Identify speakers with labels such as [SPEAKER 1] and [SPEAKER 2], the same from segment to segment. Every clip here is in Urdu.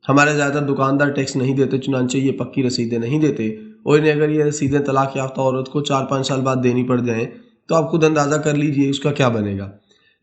[SPEAKER 1] ہمارے زیادہ تر دکاندار ٹیکس نہیں دیتے، چنانچہ یہ پکی رسیدیں نہیں دیتے، اور انہیں اگر یہ رسیدیں طلاق یافتہ عورت کو 4-5 سال بعد دینی پڑ جائیں تو آپ خود اندازہ کر لیجئے اس کا کیا بنے گا۔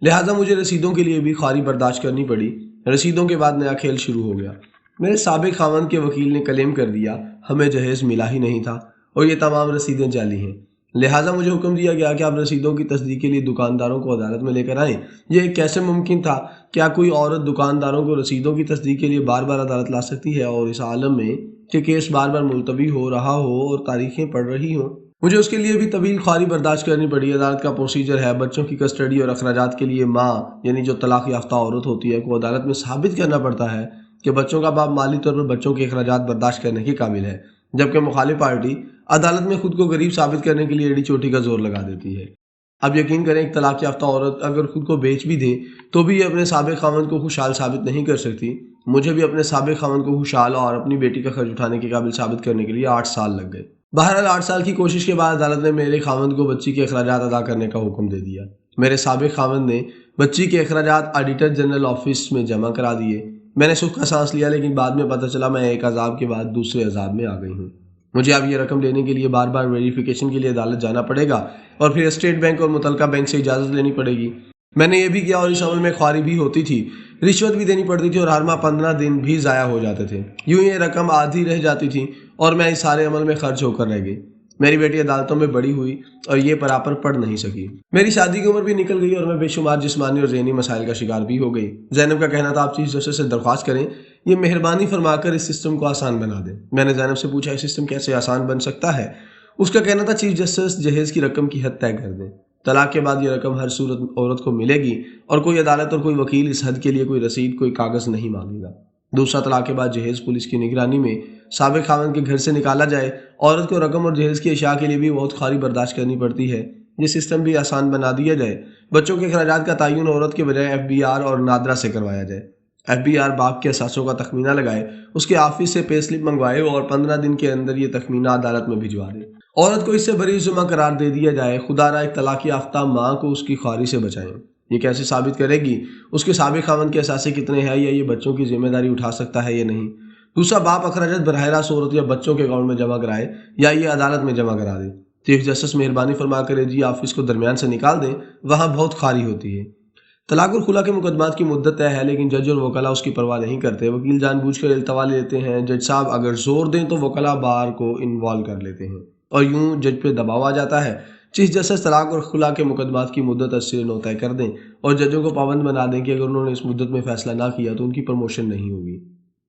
[SPEAKER 1] لہٰذا مجھے رسیدوں کے لیے بھی خواری برداشت کرنی پڑی۔ رسیدوں کے بعد نیا کھیل شروع ہو گیا۔ میرے سابق خاوند کے وکیل نے کلیم کر دیا ہمیں جہیز ملا ہی نہیں تھا اور یہ تمام رسیدیں جعلی ہیں۔ لہٰذا مجھے حکم دیا گیا کہ آپ رسیدوں کی تصدیق کے لیے دکانداروں کو عدالت میں لے کر آئیں۔ یہ کیسے ممکن تھا؟ کیا کوئی عورت دکانداروں کو رسیدوں کی تصدیق کے لیے بار بار عدالت لا سکتی ہے، اور اس عالم میں کہ کیس بار بار ملتوی ہو رہا ہو اور تاریخیں پڑ رہی ہوں؟ مجھے اس کے لیے بھی طویل خواری برداشت کرنی پڑی۔ عدالت کا پروسیجر ہے، بچوں کی کسٹڈی اور اخراجات کے لیے ماں یعنی جو طلاق یافتہ عورت ہوتی ہے کو عدالت میں ثابت کرنا پڑتا ہے کہ بچوں کا باپ مالی طور پر بچوں کے اخراجات برداشت کرنے کے قابل ہے، جبکہ مخالف پارٹی عدالت میں خود کو غریب ثابت کرنے کے لیے ایڑی چوٹی کا زور لگا دیتی ہے۔ اب یقین کریں ایک طلاق یافتہ عورت اگر خود کو بیچ بھی دے تو بھی یہ اپنے سابق خاوند کو خوشحال ثابت نہیں کر سکتی۔ مجھے بھی اپنے سابق خاوند کو خوشحال اور اپنی بیٹی کا خرچ اٹھانے کے قابل ثابت کرنے کے لیے 8 سال لگ گئے۔ بہرحال 8 سال کی کوشش کے بعد عدالت نے میرے خاوند کو بچی کے اخراجات ادا کرنے کا حکم دے دیا۔ میرے سابق خاوند نے بچی کے اخراجات آڈیٹر جنرل آفس میں جمع کرا دیے۔ میں نے سکھ کا سانس لیا، لیکن بعد میں پتہ چلا میں ایک عذاب کے بعد دوسرے عذاب میں آ گئی ہوں۔ مجھے اب یہ رقم لینے کے لیے بار بار ویریفیکیشن کے لیے عدالت جانا پڑے گا اور پھر اسٹیٹ بینک اور متعلقہ بینک سے اجازت لینی پڑے گی۔ میں نے یہ بھی کیا اور اس عمل میں خواری بھی ہوتی تھی، رشوت بھی دینی پڑتی تھی اور ہر ماہ 15 دن بھی ضائع ہو جاتے تھے۔ یوں یہ رقم آدھی رہ جاتی تھی اور میں اس سارے عمل میں خرچ ہو کر رہ گئی۔ میری بیٹی عدالتوں میں بڑی ہوئی اور یہ پراپر پڑھ نہیں سکی۔ میری شادی کی عمر بھی نکل گئی اور میں بے شمار جسمانی اور ذہنی مسائل کا شکار بھی ہو گئی۔ زینب کا کہنا تھا آپ چیف جسٹس سے درخواست کریں یہ مہربانی فرما کر اس سسٹم کو آسان بنا دیں۔ میں نے زینب سے پوچھا یہ سسٹم کیسے آسان بن سکتا ہے؟ اس کا کہنا تھا چیف جسٹس جہیز کی رقم کی حد طے کر دیں، طلاق کے بعد یہ رقم ہر صورت عورت کو ملے گی اور کوئی عدالت اور کوئی وکیل اس حد کے لیے کوئی رسید کوئی کاغذ نہیں مانگے گا۔ دوسرا، طلاق کے بعد جہیز پولیس کی نگرانی میں سابق خاوند کے گھر سے نکالا جائے۔ عورت کو رقم اور جہیز کی اشیاء کے لیے بھی بہت خواری برداشت کرنی پڑتی ہے۔ یہ سسٹم بھی آسان بنا دیا جائے۔ بچوں کے اخراجات کا تعین عورت کے بجائے FBR اور نادرا سے کروایا جائے۔ FBR باپ کے اثاثوں کا تخمینہ لگائے، اس کے آفس سے پے سلپ منگوائے اور 15 دن کے اندر یہ تخمینہ عدالت میں بھجوا دے۔ عورت کو اس سے بری ذمہ قرار دے دیا جائے۔ خدا را ایک طلاق یافتہ ماں کو اس کی خواری سے بچائیں۔ یہ کیسے ثابت کرے گی اس کے سابق خاوند کے اثاثے کتنے ہیں، یا یہ بچوں کی ذمہ داری اٹھا سکتا ہے یا نہیں؟ دوسرا، باپ اخراجات براہ راست عورت یا بچوں کے اکاؤنٹ میں جمع کرائے یا یہ عدالت میں جمع کرا دے۔ چیف جسٹس مہربانی فرما کر AG آفس کو درمیان سے نکال دیں، وہاں بہت خواری ہوتی ہے۔ طلاق اور خلا کے مقدمات کی مدت طے ہے، لیکن جج اور وکلاء اس کی پرواہ نہیں کرتے۔ وکیل جان بوجھ کر التوا لے لیتے ہیں، جج صاحب اگر زور دیں تو وکلاء بار کو انوالو کر لیتے ہیں اور یوں جج پہ دباؤ آ جاتا ہے۔ چیف جسٹس طلاق اور خلا کے مقدمات کی مدت 80 طے کر دیں اور ججوں کو پابند بنا دیں کہ اگر انہوں نے اس مدت میں فیصلہ نہ کیا تو ان کی پروموشن نہیں ہوگی۔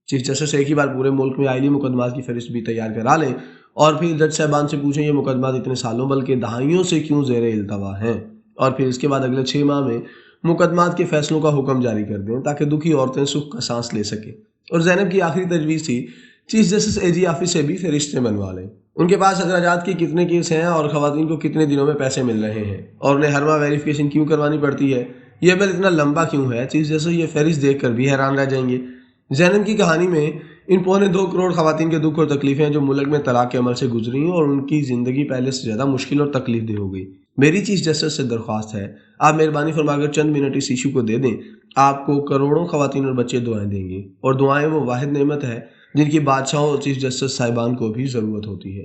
[SPEAKER 1] چیف جسٹس ایک ہی بار پورے ملک میں آئلی مقدمات کی فہرست بھی تیار کرا لیں اور پھر جج صاحبان سے پوچھیں یہ مقدمات اتنے سالوں بلکہ دہائیوں سے کیوں زیر التوا ہیں، اور پھر اس کے بعد اگلے 6 ماہ میں مقدمات کے فیصلوں کا حکم جاری کر دیں تاکہ دکھی عورتیں سکھ کا سانس لے سکیں۔ اور زینب کی آخری تجویز تھی چیف جسٹس AG آفس سے بھی فہرستیں بنوا لیں، ان کے پاس اخراجات کے کتنے کیس ہیں اور خواتین کو کتنے دنوں میں پیسے مل رہے ہیں اور انہیں ہر ماہ ویریفیکیشن کیوں کروانی پڑتی ہے، یہ عمل اتنا لمبا کیوں ہے۔ چیف جسٹس یہ فہرست دیکھ کر بھی حیران رہ جائیں گے۔ زینب کی کہانی میں ان 2.25 کروڑ خواتین کے دکھ اور تکلیفیں ہیں جو ملک میں طلاق کے عمل سے گزری ہیں اور ان کی زندگی پہلے سے زیادہ مشکل اور تکلیف دہ ہو گئی۔ میری چیف جسٹس سے درخواست ہے آپ مہربانی فرما کر چند منٹ اس ایشو کو دے دیں، آپ کو کروڑوں خواتین اور بچے دعائیں دیں گے، اور دعائیں وہ واحد نعمت ہے جن کی بادشاہوں اور چیف جسٹس صاحبان کو بھی ضرورت ہوتی ہے۔